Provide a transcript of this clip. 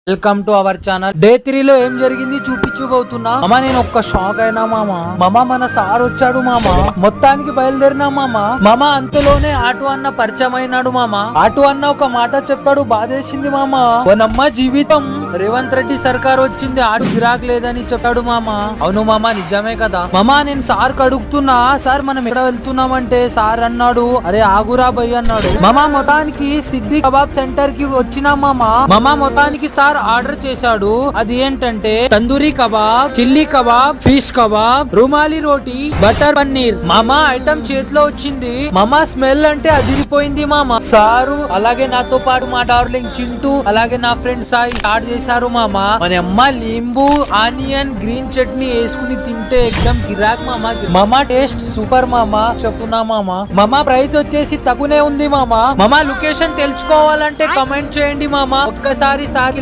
Welcome to our channel. Day 3 లో ఏం జరిగింది చూపించబోతున్నా. మామ నేను ఒక్క షాక్ అయినా మామ మన సార్ వచ్చాడు మామ. మొత్తానికి బయలుదేరినా మామ అంతలోనే ఆటో అన్న పరిచయం అయినాడు మామ. ఆటో అన్న ఒక మాట చెప్పాడు, బాధేసింది మామ. ఓనమ్మ జీవితం, రేవంత్ రెడ్డి సర్కార్ వచ్చింది, ఆడు గిరాక్ లేదని చెప్పాడు మామ. అవును మామ, నిజమే కదా మామ. నేను సార్ అడుగుతున్నా, సార్ మనం ఎక్కడ వెళ్తున్నామంటే సార్ అన్నాడు, అరే ఆగురా భయ్ అన్నాడు మామ. మొత్తానికి సిద్ది కబాబ్ సెంటర్ కి వచ్చినా మామ మొత్తానికి సార్ ఆర్డర్ చేశాడు. అది ఏంటంటే tandoori kebab, chilli kebab, fish kebab, rumali roti, butter paneer. మామ ఐటమ్ చేతిలో వచ్చింది మామ. స్మెల్ అంటే అదిరిపోయింది మామ. సారు అలాగే నాతో పాటు మా డార్లింగ్ చింటూ అలాగే నా ఫ్రెండ్ సాయి స్టార్ట్ చేశారు మామ. మన అమ్మ లింబు, ఆనియన్, గ్రీన్ చట్నీ వేసుకుని తింటే ఎక్దమ్ గిరాక్ మామ. టేస్ట్ సూపర్ మామ, చెప్పున్నా మామ. ప్రైస్ వచ్చేసి తక్కువనే ఉంది మామ. లొకేషన్ తెలుసుకోవాలంటే కమెంట్ చేయండి మామ. ఒక్కసారి సార్